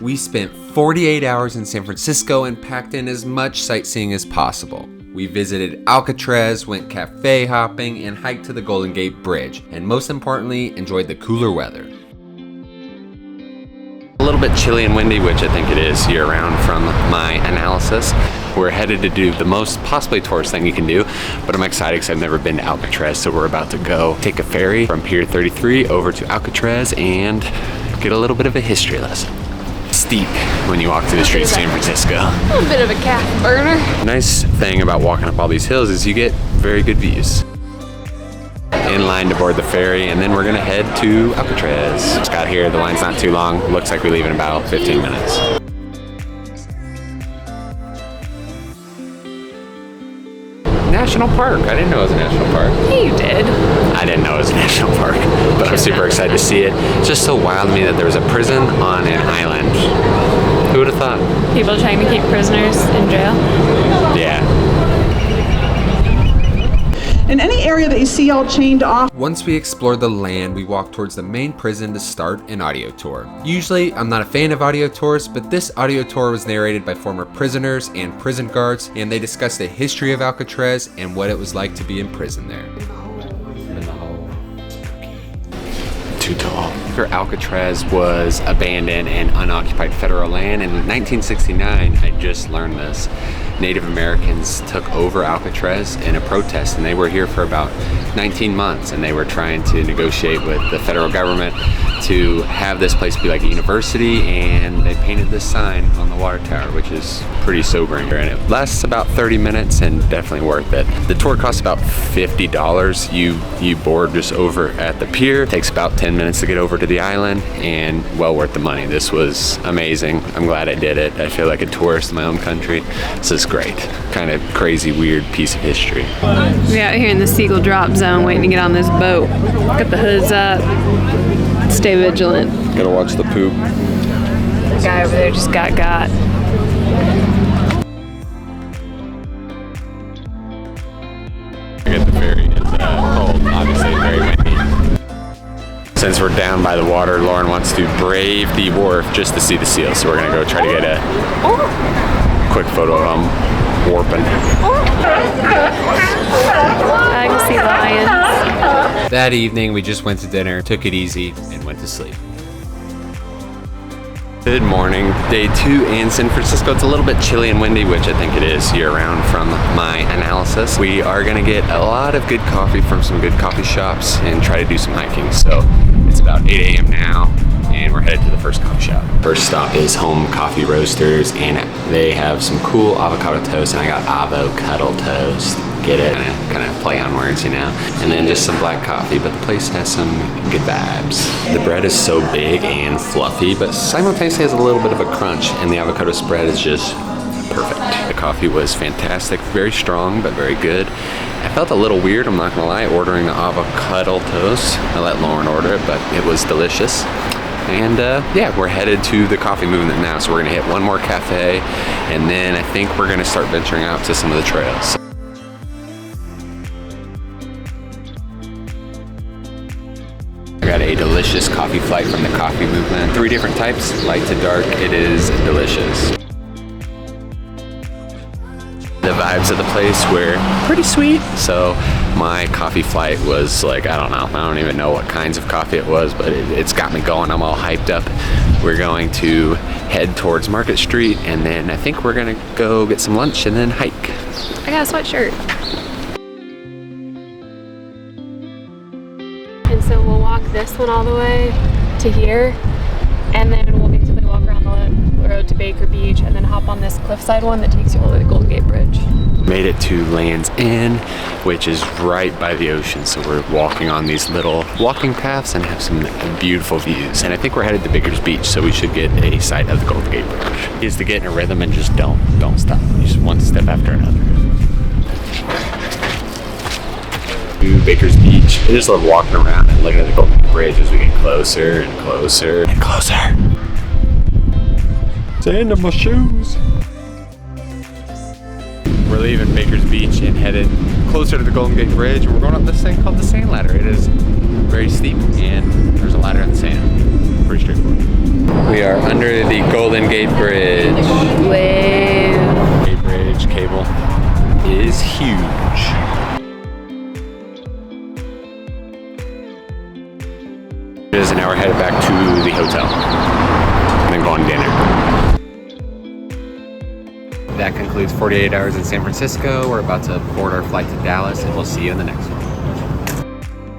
We spent 48 hours in San Francisco and packed in as much sightseeing as possible. We visited Alcatraz, went cafe hopping, and hiked to the Golden Gate Bridge, and most importantly, enjoyed the cooler weather. A little bit chilly and windy, which I think it is year-round from my analysis. We're headed to do the most possibly tourist thing you can do, but I'm excited because I've never been to Alcatraz, so we're about to go take a ferry from Pier 33 over to Alcatraz and get a little bit of a history lesson. Steep when you walk through the streets of San Francisco. A little bit of a calf burner. Nice thing about walking up all these hills is you get very good views. In line to board the ferry, and then we're gonna head to Alcatraz. Just got here, the line's not too long. Looks like we leave in about 15 minutes. National Park. I didn't know it was a national park. Yeah, you did. I didn't know it was a national park, but I'm super excited to see it. It's just so wild to me that there was a prison on an island. Who would have thought? People trying to keep prisoners in jail. Yeah. In any area that you see all chained off. Once we explored the land, we walked towards the main prison to start an audio tour. Usually, I'm not a fan of audio tours, but this audio tour was narrated by former prisoners and prison guards, and they discussed the history of Alcatraz and what it was like to be in prison there. Too tall. Alcatraz was abandoned and unoccupied federal land, and in 1969, I just learned this. Native Americans took over Alcatraz in a protest, and they were here for about 19 months, and they were trying to negotiate with the federal government to have this place be like a university, and they painted this sign on the water tower, which is pretty sobering, and it lasts about 30 minutes and definitely worth it. The tour costs about $50. You board just over at the pier. It takes about 10 minutes to get over to the island, and well worth the money. This was amazing. I'm glad I did it. I feel like a tourist in my own country. This is great. Kind of crazy, weird piece of history. We're out here in the Seagull drop zone waiting to get on this boat. Got the hoods up. Stay vigilant. Gotta watch the poop. The guy over there just got. The ferry is cold, obviously very windy. Since we're down by the water, Lauren wants to brave the wharf just to see the seals, so we're gonna go try to get a quick photo of them warping. I can see lions. That evening, we just went to dinner, took it easy, and went to sleep. Good morning. Day 2 in San Francisco. It's a little bit chilly and windy, which I think it is year-round from my analysis. We are gonna get a lot of good coffee from some good coffee shops and try to do some hiking. So it's about 8 a.m. now, and we're headed to the first coffee shop. First stop is Home Coffee Roasters, and they have some cool avocado toast, and I got avocado toast. Get it? Kind of play on words, you know? And then just some black coffee, but the place has some good vibes. The bread is so big and fluffy, but simultaneously has a little bit of a crunch, and the avocado spread is just perfect. The coffee was fantastic, very strong, but very good. I felt a little weird, I'm not gonna lie, ordering the avocado toast. I let Lauren order it, but it was delicious. And yeah, we're headed to the coffee movement now, so we're gonna hit one more cafe, and then I think we're gonna start venturing out to some of the trails. I got a delicious coffee flight from the coffee movement. 3 different types, light to dark. It is delicious. The vibes of the place were pretty sweet, so my coffee flight was like, I don't even know what kinds of coffee it was, but it's got me going. I'm all hyped up. We're going to head towards Market Street, and then I think we're gonna go get some lunch and then hike. I got a sweatshirt. And so we'll walk this one all the way to here, and then we'll basically walk around the road to Baker Beach, and then hop on this cliffside one that takes you all the way to the Golden Gate Bridge. Made it to Land's End, which is right by the ocean, so we're walking on these little walking paths and have some beautiful views. And I think we're headed to Baker's Beach, so we should get a sight of the Golden Gate Bridge. Is to get in a rhythm and just don't stop. Just one step after another. To Baker's Beach. I just love walking around and looking at the Golden Gate Bridge as we get closer and closer and closer. Sand in my shoes. We're leaving Baker's Beach and headed closer to the Golden Gate Bridge, and we're going up this thing called the sand ladder. It is very steep, and there's a ladder in the sand. pretty straightforward. We are under the Golden Gate Bridge. Whoa. Gate Bridge cable is huge. It is, and now we're headed back to the hotel and then go on dinner. That concludes 48 hours in San Francisco. We're about to board our flight to Dallas, and we'll see you in the next one.